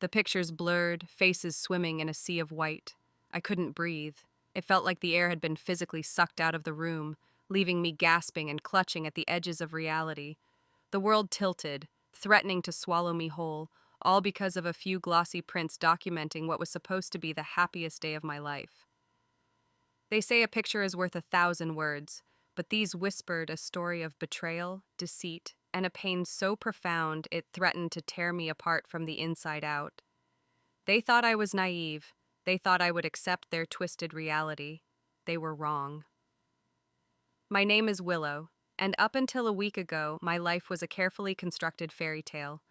The pictures blurred, faces swimming in a sea of white. I couldn't breathe. It felt like the air had been physically sucked out of the room, leaving me gasping and clutching at the edges of reality. The world tilted, threatening to swallow me whole, all because of a few glossy prints documenting what was supposed to be the happiest day of my life. They say a picture is worth 1,000 words, but these whispered a story of betrayal, deceit, and a pain so profound it threatened to tear me apart from the inside out. They thought I was naive. They thought I would accept their twisted reality. They were wrong. My name is Willow, and up until a week ago, my life was a carefully constructed fairy tale.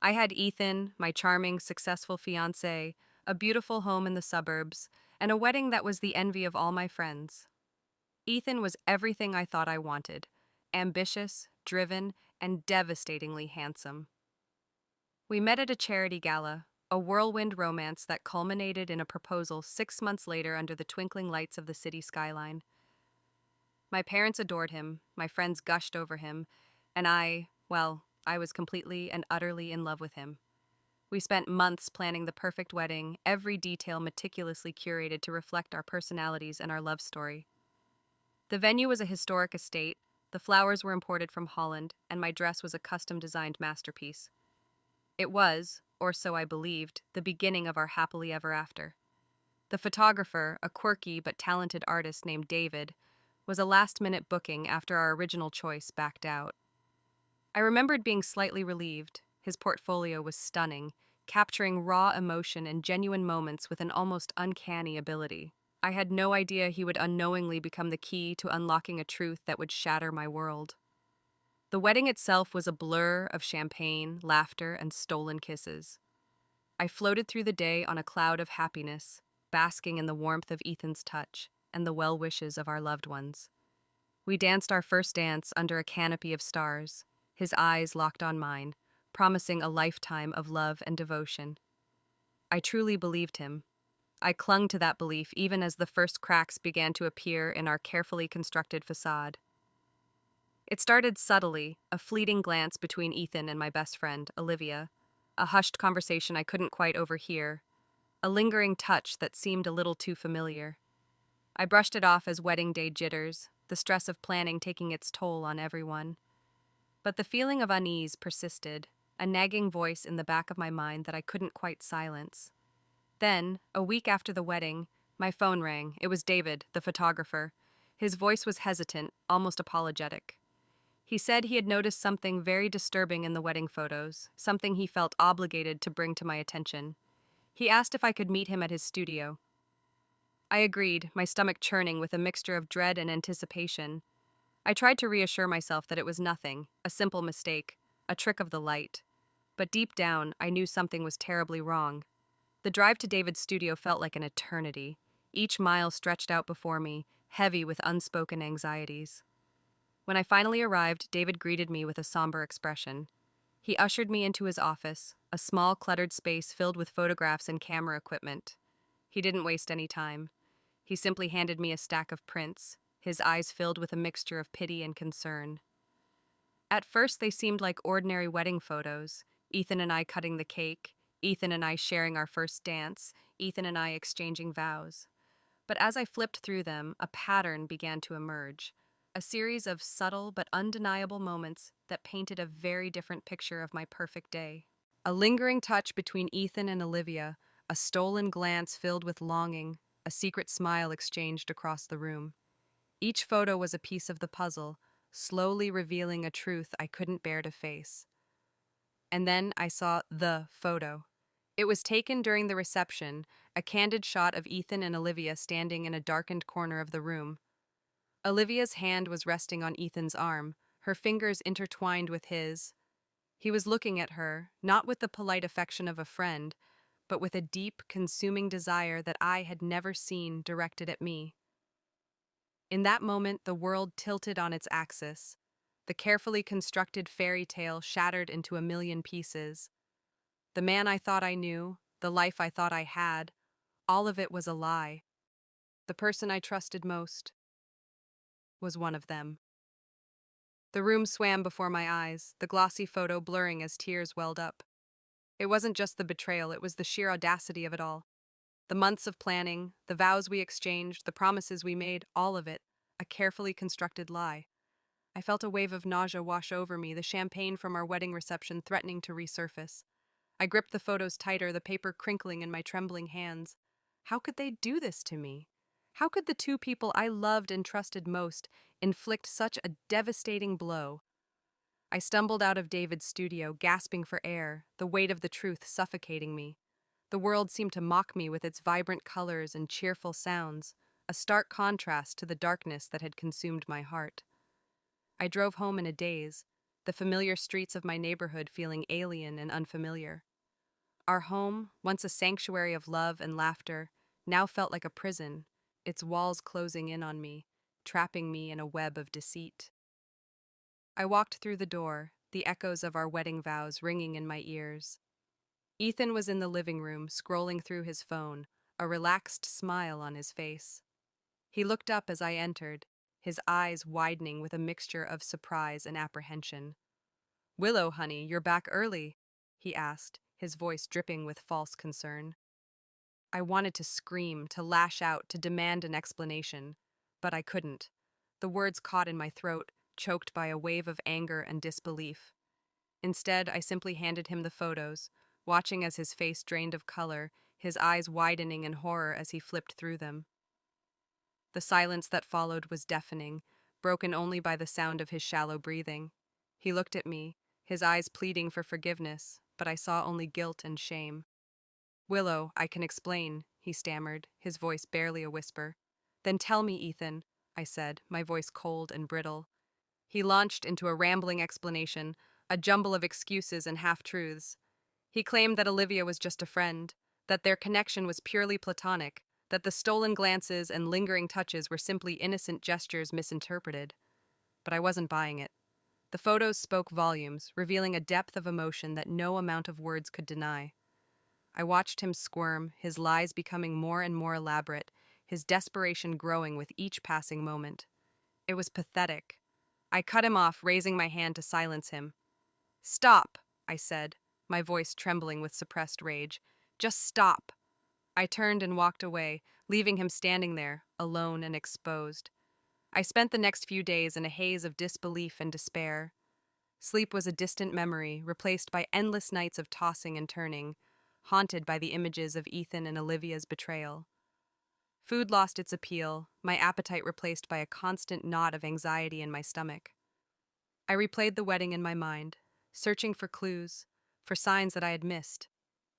I had Ethan, my charming, successful fiancé, a beautiful home in the suburbs, and a wedding that was the envy of all my friends. Ethan was everything I thought I wanted: ambitious, driven, and devastatingly handsome. We met at a charity gala, a whirlwind romance that culminated in a proposal 6 months later under the twinkling lights of the city skyline. My parents adored him, my friends gushed over him, and I was completely and utterly in love with him. We spent months planning the perfect wedding, every detail meticulously curated to reflect our personalities and our love story. The venue was a historic estate, the flowers were imported from Holland, and my dress was a custom-designed masterpiece. It was, or so I believed, the beginning of our happily ever after. The photographer, a quirky but talented artist named David, was a last-minute booking after our original choice backed out. I remembered being slightly relieved. His portfolio was stunning, capturing raw emotion and genuine moments with an almost uncanny ability. I had no idea he would unknowingly become the key to unlocking a truth that would shatter my world. The wedding itself was a blur of champagne, laughter, and stolen kisses. I floated through the day on a cloud of happiness, basking in the warmth of Ethan's touch and the well wishes of our loved ones. We danced our first dance under a canopy of stars, his eyes locked on mine, promising a lifetime of love and devotion. I truly believed him. I clung to that belief even as the first cracks began to appear in our carefully constructed facade. It started subtly, a fleeting glance between Ethan and my best friend, Olivia, a hushed conversation I couldn't quite overhear, a lingering touch that seemed a little too familiar. I brushed it off as wedding day jitters, the stress of planning taking its toll on everyone. But the feeling of unease persisted, a nagging voice in the back of my mind that I couldn't quite silence. Then, a week after the wedding, my phone rang. It was David, the photographer. His voice was hesitant, almost apologetic. He said he had noticed something very disturbing in the wedding photos, something he felt obligated to bring to my attention. He asked if I could meet him at his studio. I agreed, my stomach churning with a mixture of dread and anticipation. I tried to reassure myself that it was nothing, a simple mistake, a trick of the light. But deep down, I knew something was terribly wrong. The drive to David's studio felt like an eternity. Each mile stretched out before me, heavy with unspoken anxieties. When I finally arrived, David greeted me with a somber expression. He ushered me into his office, a small, cluttered space filled with photographs and camera equipment. He didn't waste any time. He simply handed me a stack of prints, his eyes filled with a mixture of pity and concern. At first, they seemed like ordinary wedding photos. Ethan and I cutting the cake, Ethan and I sharing our first dance, Ethan and I exchanging vows. But as I flipped through them, a pattern began to emerge. A series of subtle but undeniable moments that painted a very different picture of my perfect day. A lingering touch between Ethan and Olivia, a stolen glance filled with longing, a secret smile exchanged across the room. Each photo was a piece of the puzzle, slowly revealing a truth I couldn't bear to face. And then I saw the photo. It was taken during the reception, a candid shot of Ethan and Olivia standing in a darkened corner of the room. Olivia's hand was resting on Ethan's arm, her fingers intertwined with his. He was looking at her, not with the polite affection of a friend, but with a deep, consuming desire that I had never seen directed at me. In that moment, the world tilted on its axis. The carefully constructed fairy tale shattered into a million pieces. The man I thought I knew, the life I thought I had, all of it was a lie. The person I trusted most was one of them. The room swam before my eyes, the glossy photo blurring as tears welled up. It wasn't just the betrayal, it was the sheer audacity of it all. The months of planning, the vows we exchanged, the promises we made, all of it, a carefully constructed lie. I felt a wave of nausea wash over me, the champagne from our wedding reception threatening to resurface. I gripped the photos tighter, the paper crinkling in my trembling hands. How could they do this to me? How could the two people I loved and trusted most inflict such a devastating blow? I stumbled out of David's studio, gasping for air, the weight of the truth suffocating me. The world seemed to mock me with its vibrant colors and cheerful sounds, a stark contrast to the darkness that had consumed my heart. I drove home in a daze, the familiar streets of my neighborhood feeling alien and unfamiliar. Our home, once a sanctuary of love and laughter, now felt like a prison, its walls closing in on me, trapping me in a web of deceit. I walked through the door, the echoes of our wedding vows ringing in my ears. Ethan was in the living room, scrolling through his phone, a relaxed smile on his face. He looked up as I entered, his eyes widening with a mixture of surprise and apprehension. "Willow, honey, you're back early," he asked, his voice dripping with false concern. I wanted to scream, to lash out, to demand an explanation, but I couldn't. The words caught in my throat, choked by a wave of anger and disbelief. Instead, I simply handed him the photos, watching as his face drained of color, his eyes widening in horror as he flipped through them. The silence that followed was deafening, broken only by the sound of his shallow breathing. He looked at me, his eyes pleading for forgiveness, but I saw only guilt and shame. "Willow, I can explain," he stammered, his voice barely a whisper. "Then tell me, Ethan," I said, my voice cold and brittle. He launched into a rambling explanation, a jumble of excuses and half-truths. He claimed that Olivia was just a friend, that their connection was purely platonic, that the stolen glances and lingering touches were simply innocent gestures misinterpreted. But I wasn't buying it. The photos spoke volumes, revealing a depth of emotion that no amount of words could deny. I watched him squirm, his lies becoming more and more elaborate, his desperation growing with each passing moment. It was pathetic. I cut him off, raising my hand to silence him. "Stop," I said, my voice trembling with suppressed rage. "Just stop." I turned and walked away, leaving him standing there, alone and exposed. I spent the next few days in a haze of disbelief and despair. Sleep was a distant memory, replaced by endless nights of tossing and turning, haunted by the images of Ethan and Olivia's betrayal. Food lost its appeal, my appetite replaced by a constant knot of anxiety in my stomach. I replayed the wedding in my mind, searching for clues, for signs that I had missed.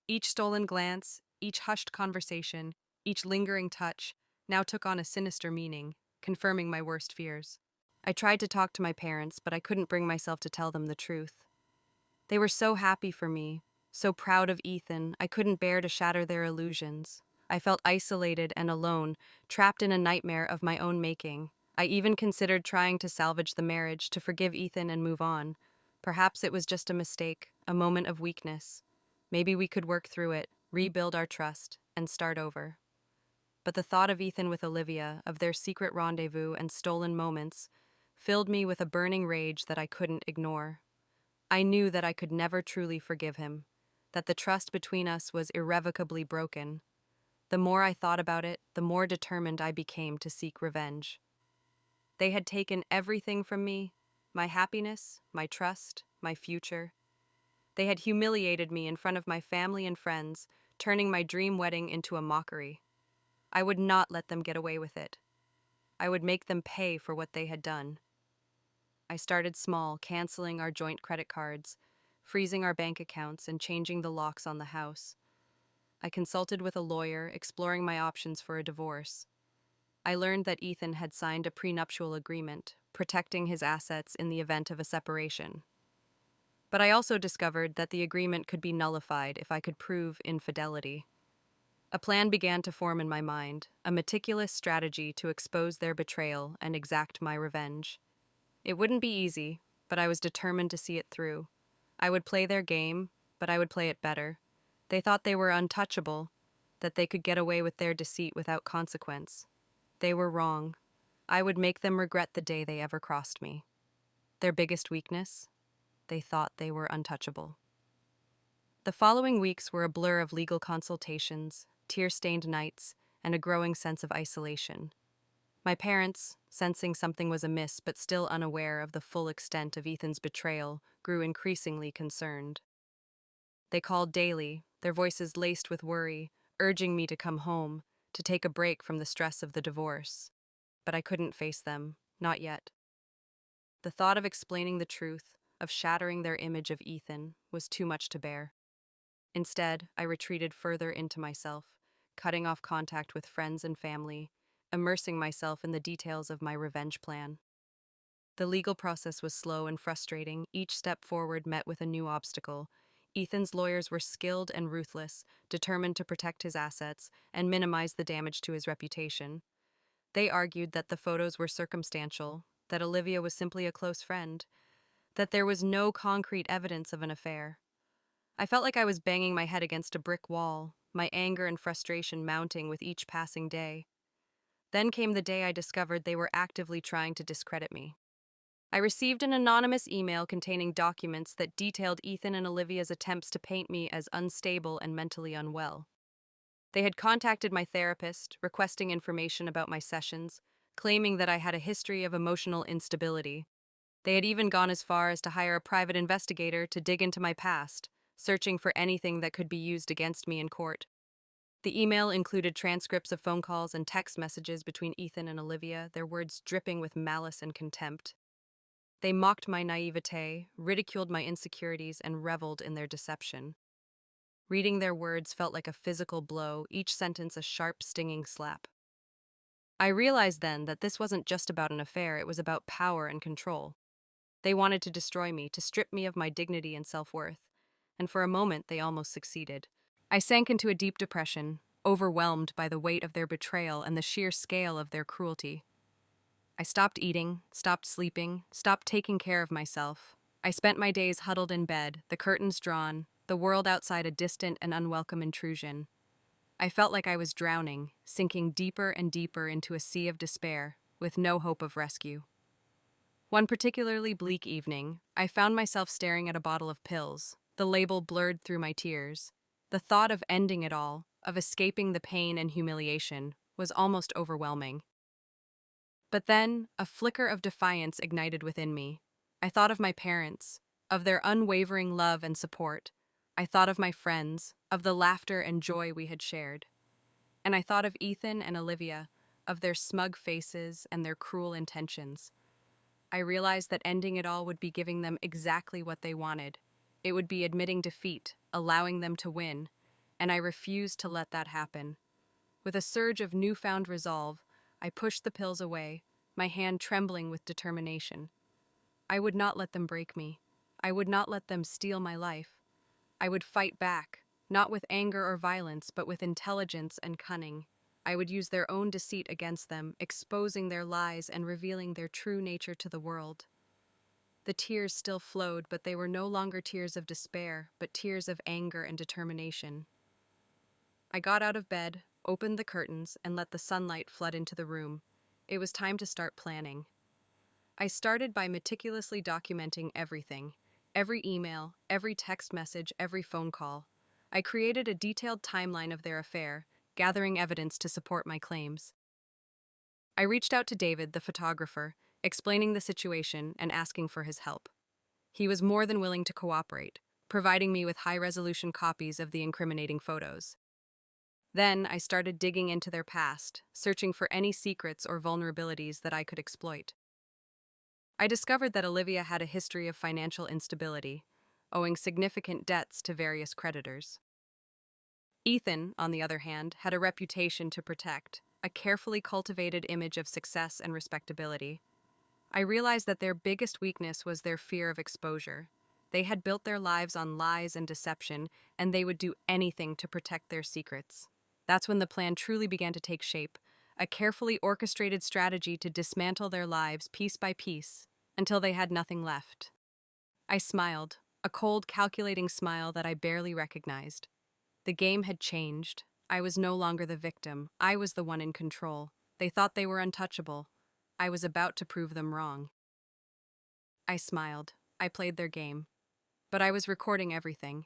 Each stolen glance, each hushed conversation, each lingering touch now took on a sinister meaning, confirming my worst fears. I tried to talk to my parents, but I couldn't bring myself to tell them the truth. They were so happy for me, so proud of Ethan, I couldn't bear to shatter their illusions. I felt isolated and alone, trapped in a nightmare of my own making. I even considered trying to salvage the marriage, to forgive Ethan and move on. Perhaps it was just a mistake, a moment of weakness. Maybe we could work through it, rebuild our trust, and start over. But the thought of Ethan with Olivia, of their secret rendezvous and stolen moments, filled me with a burning rage that I couldn't ignore. I knew that I could never truly forgive him, that the trust between us was irrevocably broken. The more I thought about it, the more determined I became to seek revenge. They had taken everything from me, my happiness, my trust, my future. They had humiliated me in front of my family and friends, turning my dream wedding into a mockery. I would not let them get away with it. I would make them pay for what they had done. I started small, canceling our joint credit cards, freezing our bank accounts, and changing the locks on the house. I consulted with a lawyer, exploring my options for a divorce. I learned that Ethan had signed a prenuptial agreement, protecting his assets in the event of a separation. But I also discovered that the agreement could be nullified if I could prove infidelity. A plan began to form in my mind, a meticulous strategy to expose their betrayal and exact my revenge. It wouldn't be easy, but I was determined to see it through. I would play their game, but I would play it better. They thought they were untouchable, that they could get away with their deceit without consequence. They were wrong. I would make them regret the day they ever crossed me. Their biggest weakness? They thought they were untouchable. The following weeks were a blur of legal consultations, tear-stained nights, and a growing sense of isolation. My parents, sensing something was amiss but still unaware of the full extent of Ethan's betrayal, grew increasingly concerned. They called daily, their voices laced with worry, urging me to come home, to take a break from the stress of the divorce. But I couldn't face them, not yet. The thought of explaining the truth, of shattering their image of Ethan, was too much to bear. Instead, I retreated further into myself, cutting off contact with friends and family, immersing myself in the details of my revenge plan. The legal process was slow and frustrating, each step forward met with a new obstacle. Ethan's lawyers were skilled and ruthless, determined to protect his assets and minimize the damage to his reputation. They argued that the photos were circumstantial, that Olivia was simply a close friend, that there was no concrete evidence of an affair. I felt like I was banging my head against a brick wall, my anger and frustration mounting with each passing day. Then came the day I discovered they were actively trying to discredit me. I received an anonymous email containing documents that detailed Ethan and Olivia's attempts to paint me as unstable and mentally unwell. They had contacted my therapist, requesting information about my sessions, claiming that I had a history of emotional instability. They had even gone as far as to hire a private investigator to dig into my past, searching for anything that could be used against me in court. The email included transcripts of phone calls and text messages between Ethan and Olivia, their words dripping with malice and contempt. They mocked my naivete, ridiculed my insecurities, and reveled in their deception. Reading their words felt like a physical blow, each sentence a sharp, stinging slap. I realized then that this wasn't just about an affair, it was about power and control. They wanted to destroy me, to strip me of my dignity and self-worth, and for a moment they almost succeeded. I sank into a deep depression, overwhelmed by the weight of their betrayal and the sheer scale of their cruelty. I stopped eating, stopped sleeping, stopped taking care of myself. I spent my days huddled in bed, the curtains drawn, the world outside a distant and unwelcome intrusion. I felt like I was drowning, sinking deeper and deeper into a sea of despair, with no hope of rescue. One particularly bleak evening, I found myself staring at a bottle of pills, the label blurred through my tears. The thought of ending it all, of escaping the pain and humiliation, was almost overwhelming. But then, a flicker of defiance ignited within me. I thought of my parents, of their unwavering love and support. I thought of my friends, of the laughter and joy we had shared. And I thought of Ethan and Olivia, of their smug faces and their cruel intentions. I realized that ending it all would be giving them exactly what they wanted. It would be admitting defeat, allowing them to win, and I refused to let that happen. With a surge of newfound resolve, I pushed the pills away, my hand trembling with determination. I would not let them break me. I would not let them steal my life. I would fight back, not with anger or violence, but with intelligence and cunning. I would use their own deceit against them, exposing their lies and revealing their true nature to the world. The tears still flowed, but they were no longer tears of despair, but tears of anger and determination. I got out of bed, opened the curtains, and let the sunlight flood into the room. It was time to start planning. I started by meticulously documenting everything. Every email, every text message, every phone call. I created a detailed timeline of their affair, gathering evidence to support my claims. I reached out to David, the photographer, explaining the situation and asking for his help. He was more than willing to cooperate, providing me with high-resolution copies of the incriminating photos. Then I started digging into their past, searching for any secrets or vulnerabilities that I could exploit. I discovered that Olivia had a history of financial instability, owing significant debts to various creditors. Ethan, on the other hand, had a reputation to protect, a carefully cultivated image of success and respectability. I realized that their biggest weakness was their fear of exposure. They had built their lives on lies and deception, and they would do anything to protect their secrets. That's when the plan truly began to take shape, a carefully orchestrated strategy to dismantle their lives piece by piece, until they had nothing left. I smiled, a cold, calculating smile that I barely recognized. The game had changed. I was no longer the victim. I was the one in control. They thought they were untouchable. I was about to prove them wrong. I smiled. I played their game. But I was recording everything.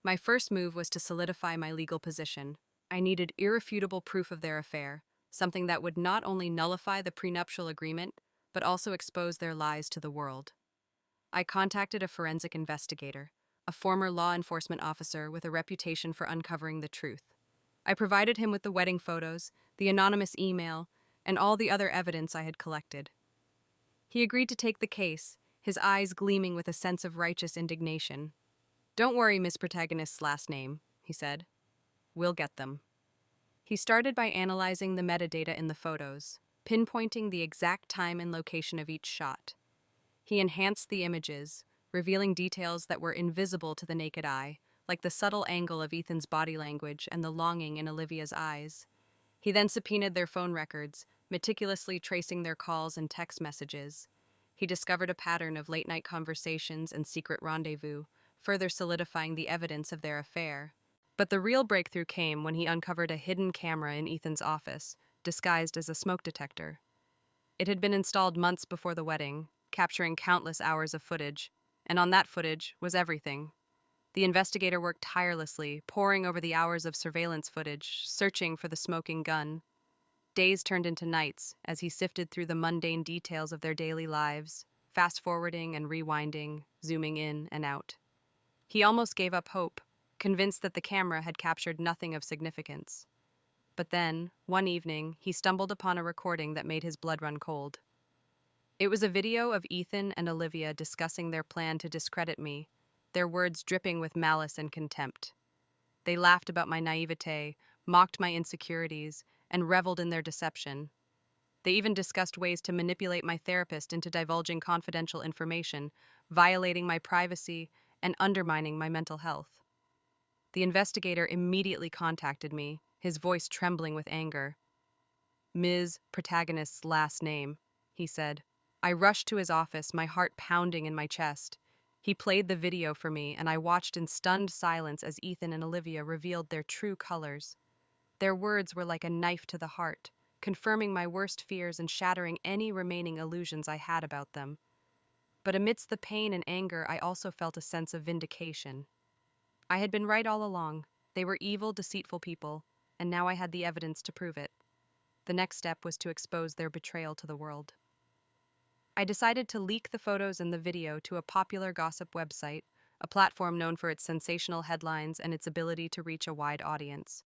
My first move was to solidify my legal position. I needed irrefutable proof of their affair, something that would not only nullify the prenuptial agreement, but also expose their lies to the world. I contacted a forensic investigator, a former law enforcement officer with a reputation for uncovering the truth. I provided him with the wedding photos, the anonymous email, and all the other evidence I had collected. He agreed to take the case, his eyes gleaming with a sense of righteous indignation. "Don't worry, Miss Protagonist's last name," he said. "We'll get them." He started by analyzing the metadata in the photos, pinpointing the exact time and location of each shot. He enhanced the images, revealing details that were invisible to the naked eye, like the subtle angle of Ethan's body language and the longing in Olivia's eyes. He then subpoenaed their phone records, meticulously tracing their calls and text messages. He discovered a pattern of late-night conversations and secret rendezvous, further solidifying the evidence of their affair. But the real breakthrough came when he uncovered a hidden camera in Ethan's office, disguised as a smoke detector. It had been installed months before the wedding, capturing countless hours of footage, and on that footage was everything. The investigator worked tirelessly, poring over the hours of surveillance footage, searching for the smoking gun. Days turned into nights as he sifted through the mundane details of their daily lives, fast-forwarding and rewinding, zooming in and out. He almost gave up hope, convinced that the camera had captured nothing of significance. But then, one evening, he stumbled upon a recording that made his blood run cold. It was a video of Ethan and Olivia discussing their plan to discredit me, their words dripping with malice and contempt. They laughed about my naivete, mocked my insecurities, and reveled in their deception. They even discussed ways to manipulate my therapist into divulging confidential information, violating my privacy, and undermining my mental health. The investigator immediately contacted me, his voice trembling with anger. "Ms. Protagonist's last name," he said. I rushed to his office, my heart pounding in my chest. He played the video for me, and I watched in stunned silence as Ethan and Olivia revealed their true colors. Their words were like a knife to the heart, confirming my worst fears and shattering any remaining illusions I had about them. But amidst the pain and anger, I also felt a sense of vindication. I had been right all along. They were evil, deceitful people, and now I had the evidence to prove it. The next step was to expose their betrayal to the world. I decided to leak the photos and the video to a popular gossip website, a platform known for its sensational headlines and its ability to reach a wide audience.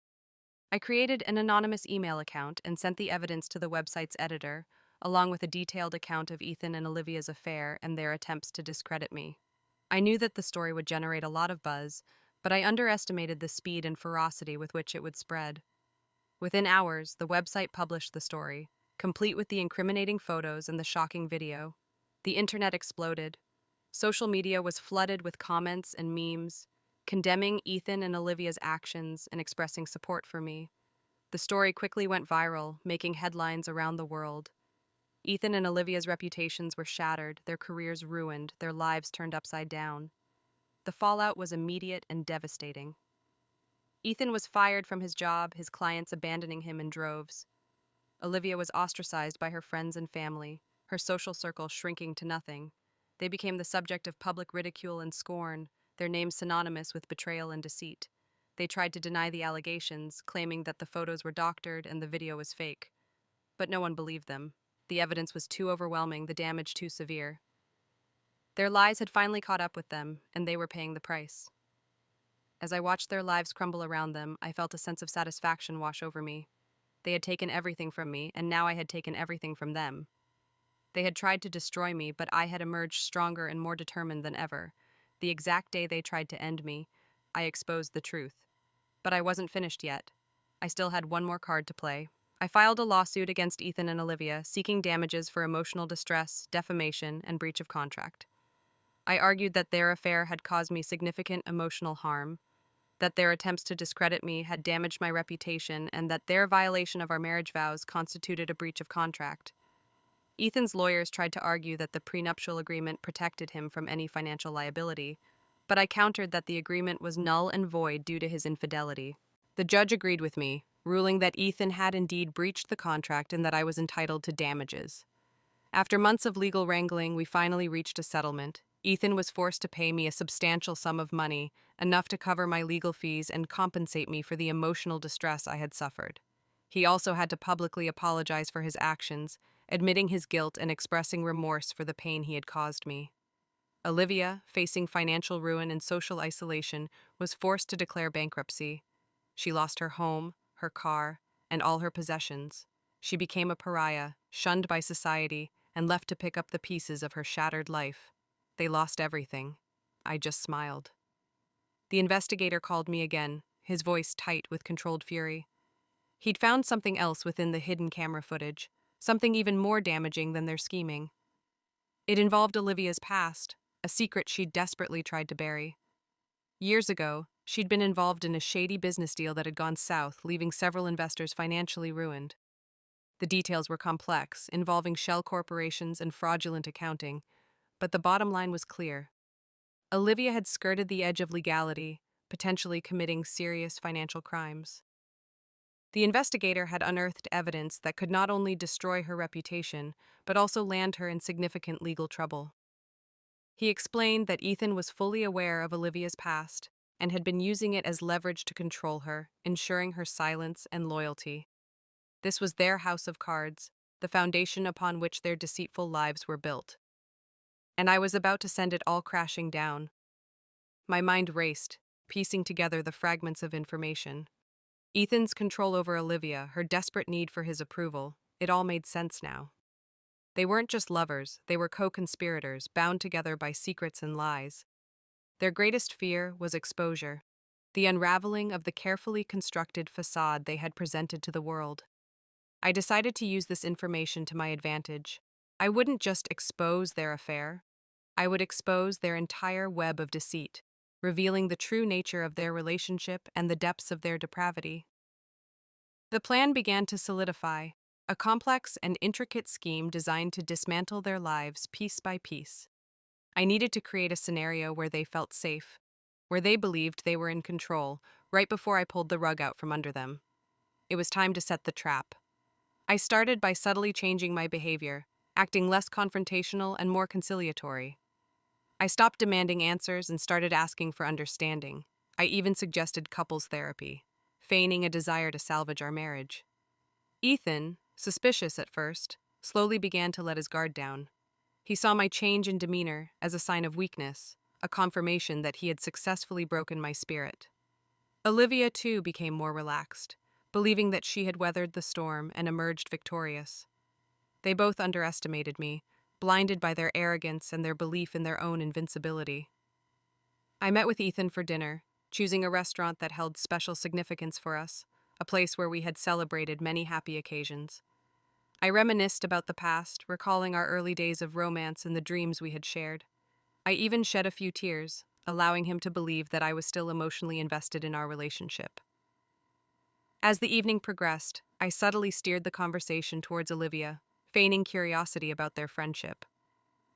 I created an anonymous email account and sent the evidence to the website's editor, along with a detailed account of Ethan and Olivia's affair and their attempts to discredit me. I knew that the story would generate a lot of buzz, but I underestimated the speed and ferocity with which it would spread. Within hours, the website published the story, complete with the incriminating photos and the shocking video. The internet exploded. Social media was flooded with comments and memes, condemning Ethan and Olivia's actions and expressing support for me. The story quickly went viral, making headlines around the world. Ethan and Olivia's reputations were shattered, their careers ruined, their lives turned upside down. The fallout was immediate and devastating. Ethan was fired from his job, his clients abandoning him in droves. Olivia was ostracized by her friends and family, her social circle shrinking to nothing. They became the subject of public ridicule and scorn, their names synonymous with betrayal and deceit. They tried to deny the allegations, claiming that the photos were doctored and the video was fake. But no one believed them. The evidence was too overwhelming, the damage too severe. Their lies had finally caught up with them, and they were paying the price. As I watched their lives crumble around them, I felt a sense of satisfaction wash over me. They had taken everything from me, and now I had taken everything from them. They had tried to destroy me, but I had emerged stronger and more determined than ever. The exact day they tried to end me, I exposed the truth. But I wasn't finished yet. I still had one more card to play. I filed a lawsuit against Ethan and Olivia, seeking damages for emotional distress, defamation, and breach of contract. I argued that their affair had caused me significant emotional harm, that their attempts to discredit me had damaged my reputation, and that their violation of our marriage vows constituted a breach of contract. Ethan's lawyers tried to argue that the prenuptial agreement protected him from any financial liability, but I countered that the agreement was null and void due to his infidelity. The judge agreed with me, ruling that Ethan had indeed breached the contract and that I was entitled to damages. After months of legal wrangling, we finally reached a settlement. Ethan was forced to pay me a substantial sum of money, enough to cover my legal fees and compensate me for the emotional distress I had suffered. He also had to publicly apologize for his actions, admitting his guilt and expressing remorse for the pain he had caused me. Olivia, facing financial ruin and social isolation, was forced to declare bankruptcy. She lost her home, her car, and all her possessions. She became a pariah, shunned by society, and left to pick up the pieces of her shattered life. They lost everything. I just smiled. The investigator called me again, his voice tight with controlled fury. He'd found something else within the hidden camera footage, something even more damaging than their scheming. It involved Olivia's past, a secret she'd desperately tried to bury. Years ago, she'd been involved in a shady business deal that had gone south, leaving several investors financially ruined. The details were complex, involving shell corporations and fraudulent accounting, but the bottom line was clear. Olivia had skirted the edge of legality, potentially committing serious financial crimes. The investigator had unearthed evidence that could not only destroy her reputation, but also land her in significant legal trouble. He explained that Ethan was fully aware of Olivia's past and had been using it as leverage to control her, ensuring her silence and loyalty. This was their house of cards, the foundation upon which their deceitful lives were built. And I was about to send it all crashing down. My mind raced, piecing together the fragments of information. Ethan's control over Olivia, her desperate need for his approval, it all made sense now. They weren't just lovers, they were co-conspirators, bound together by secrets and lies. Their greatest fear was exposure, the unraveling of the carefully constructed facade they had presented to the world. I decided to use this information to my advantage. I wouldn't just expose their affair, I would expose their entire web of deceit, revealing the true nature of their relationship and the depths of their depravity. The plan began to solidify, a complex and intricate scheme designed to dismantle their lives piece by piece. I needed to create a scenario where they felt safe, where they believed they were in control, right before I pulled the rug out from under them. It was time to set the trap. I started by subtly changing my behavior, acting less confrontational and more conciliatory. I stopped demanding answers and started asking for understanding. I even suggested couples therapy, feigning a desire to salvage our marriage. Ethan, suspicious at first, slowly began to let his guard down. He saw my change in demeanor as a sign of weakness, a confirmation that he had successfully broken my spirit. Olivia, too, became more relaxed, believing that she had weathered the storm and emerged victorious. They both underestimated me, blinded by their arrogance and their belief in their own invincibility. I met with Ethan for dinner, choosing a restaurant that held special significance for us, a place where we had celebrated many happy occasions. I reminisced about the past, recalling our early days of romance and the dreams we had shared. I even shed a few tears, allowing him to believe that I was still emotionally invested in our relationship. As the evening progressed, I subtly steered the conversation towards Olivia, feigning curiosity about their friendship.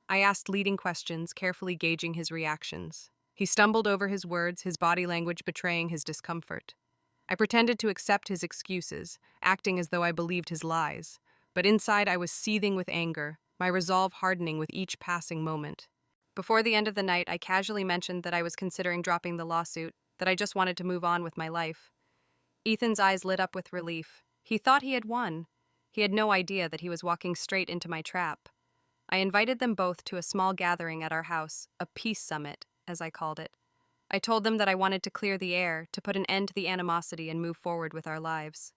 I asked leading questions, carefully gauging his reactions. He stumbled over his words, his body language betraying his discomfort. I pretended to accept his excuses, acting as though I believed his lies. But inside I was seething with anger, my resolve hardening with each passing moment. Before the end of the night, I casually mentioned that I was considering dropping the lawsuit, that I just wanted to move on with my life. Ethan's eyes lit up with relief. He thought he had won. He had no idea that he was walking straight into my trap. I invited them both to a small gathering at our house, a peace summit, as I called it. I told them that I wanted to clear the air, to put an end to the animosity and move forward with our lives.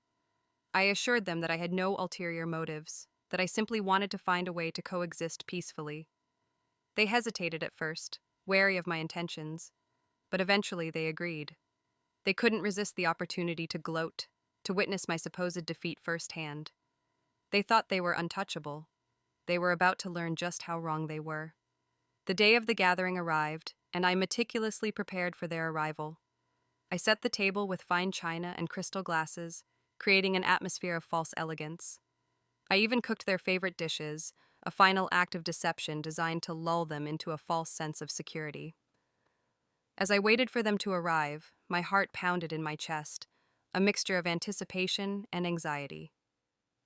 I assured them that I had no ulterior motives, that I simply wanted to find a way to coexist peacefully. They hesitated at first, wary of my intentions, but eventually they agreed. They couldn't resist the opportunity to gloat, to witness my supposed defeat firsthand. They thought they were untouchable. They were about to learn just how wrong they were. The day of the gathering arrived, and I meticulously prepared for their arrival. I set the table with fine china and crystal glasses, creating an atmosphere of false elegance. I even cooked their favorite dishes, a final act of deception designed to lull them into a false sense of security. As I waited for them to arrive, my heart pounded in my chest, a mixture of anticipation and anxiety.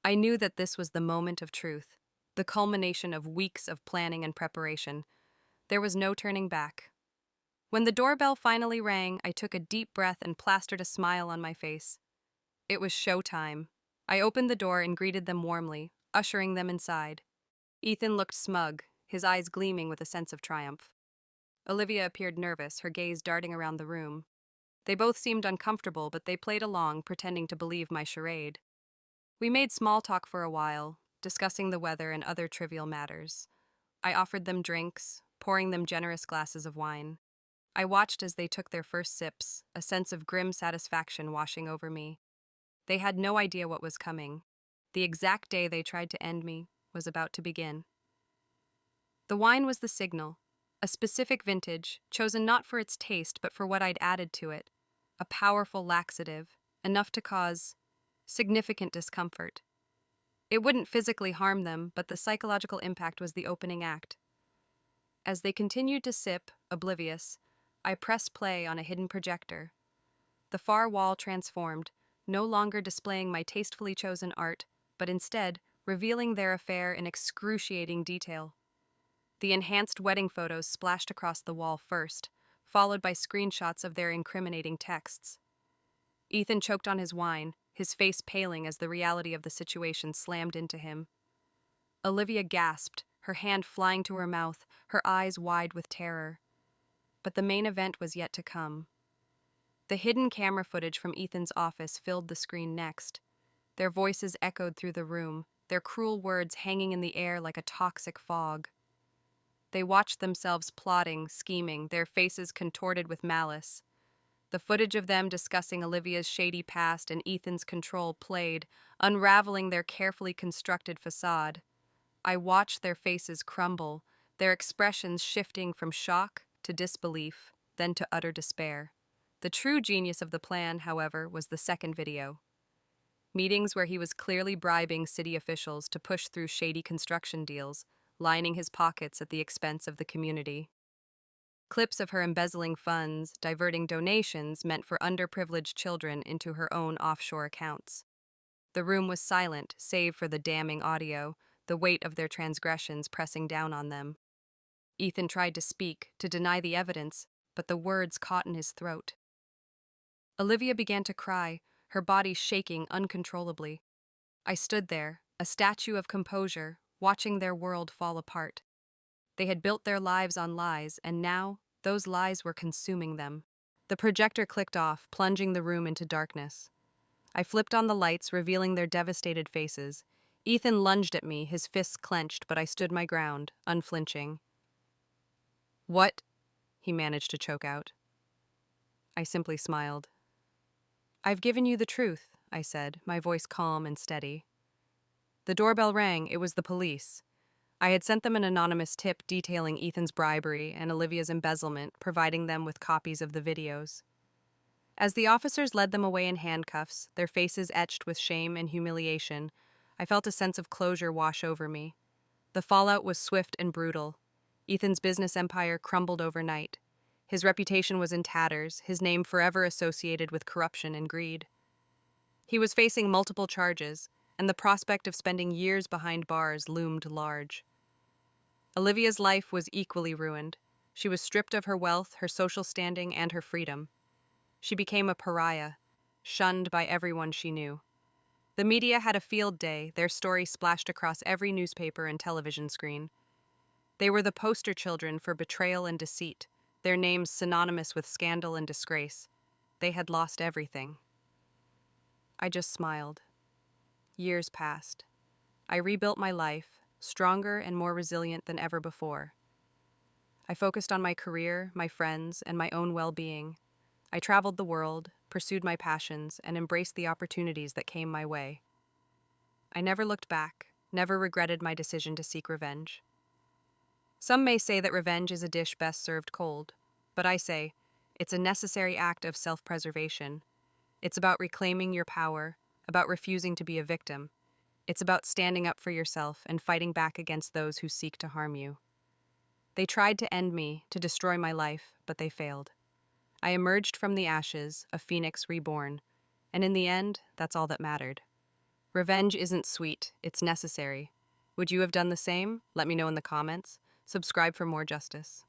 I knew that this was the moment of truth, the culmination of weeks of planning and preparation. There was no turning back. When the doorbell finally rang, I took a deep breath and plastered a smile on my face. It was showtime. I opened the door and greeted them warmly, ushering them inside. Ethan looked smug, his eyes gleaming with a sense of triumph. Olivia appeared nervous, her gaze darting around the room. They both seemed uncomfortable, but they played along, pretending to believe my charade. We made small talk for a while, discussing the weather and other trivial matters. I offered them drinks, pouring them generous glasses of wine. I watched as they took their first sips, a sense of grim satisfaction washing over me. They had no idea what was coming. The exact day they tried to end me was about to begin. The wine was the signal, a specific vintage, chosen not for its taste but for what I'd added to it, a powerful laxative, enough to cause significant discomfort. It wouldn't physically harm them, but the psychological impact was the opening act. As they continued to sip, oblivious, I pressed play on a hidden projector. The far wall transformed, no longer displaying my tastefully chosen art, but instead revealing their affair in excruciating detail. The enhanced wedding photos splashed across the wall first, followed by screenshots of their incriminating texts. Ethan choked on his wine, his face paling as the reality of the situation slammed into him. Olivia gasped, her hand flying to her mouth, her eyes wide with terror. But the main event was yet to come. The hidden camera footage from Ethan's office filled the screen next. Their voices echoed through the room, their cruel words hanging in the air like a toxic fog. They watched themselves plotting, scheming, their faces contorted with malice. The footage of them discussing Olivia's shady past and Ethan's control played, unraveling their carefully constructed facade. I watched their faces crumble, their expressions shifting from shock to disbelief, then to utter despair. The true genius of the plan, however, was the second video. Meetings where he was clearly bribing city officials to push through shady construction deals, lining his pockets at the expense of the community. Clips of her embezzling funds, diverting donations meant for underprivileged children into her own offshore accounts. The room was silent, save for the damning audio, the weight of their transgressions pressing down on them. Ethan tried to speak, to deny the evidence, but the words caught in his throat. Olivia began to cry, her body shaking uncontrollably. I stood there, a statue of composure, watching their world fall apart. They had built their lives on lies, and now those lies were consuming them. The projector clicked off, plunging the room into darkness. I flipped on the lights, revealing their devastated faces. Ethan lunged at me, his fists clenched, but I stood my ground, unflinching. "What?" he managed to choke out. I simply smiled. "I've given you the truth," I said, my voice calm and steady. The doorbell rang. It was the police. I had sent them an anonymous tip detailing Ethan's bribery and Olivia's embezzlement, providing them with copies of the videos. As the officers led them away in handcuffs, their faces etched with shame and humiliation, I felt a sense of closure wash over me. The fallout was swift and brutal. Ethan's business empire crumbled overnight. His reputation was in tatters, his name forever associated with corruption and greed. He was facing multiple charges, and the prospect of spending years behind bars loomed large. Olivia's life was equally ruined. She was stripped of her wealth, her social standing, and her freedom. She became a pariah, shunned by everyone she knew. The media had a field day, their story splashed across every newspaper and television screen. They were the poster children for betrayal and deceit, their names synonymous with scandal and disgrace. They had lost everything. I just smiled. Years passed. I rebuilt my life, stronger and more resilient than ever before. I focused on my career, my friends, and my own well-being. I traveled the world, pursued my passions, and embraced the opportunities that came my way. I never looked back, never regretted my decision to seek revenge. Some may say that revenge is a dish best served cold, but I say it's a necessary act of self-preservation. It's about reclaiming your power, about refusing to be a victim. It's about standing up for yourself and fighting back against those who seek to harm you. They tried to end me, to destroy my life, but they failed. I emerged from the ashes, a phoenix reborn, and in the end, that's all that mattered. Revenge isn't sweet, it's necessary. Would you have done the same? Let me know in the comments. Subscribe for more justice.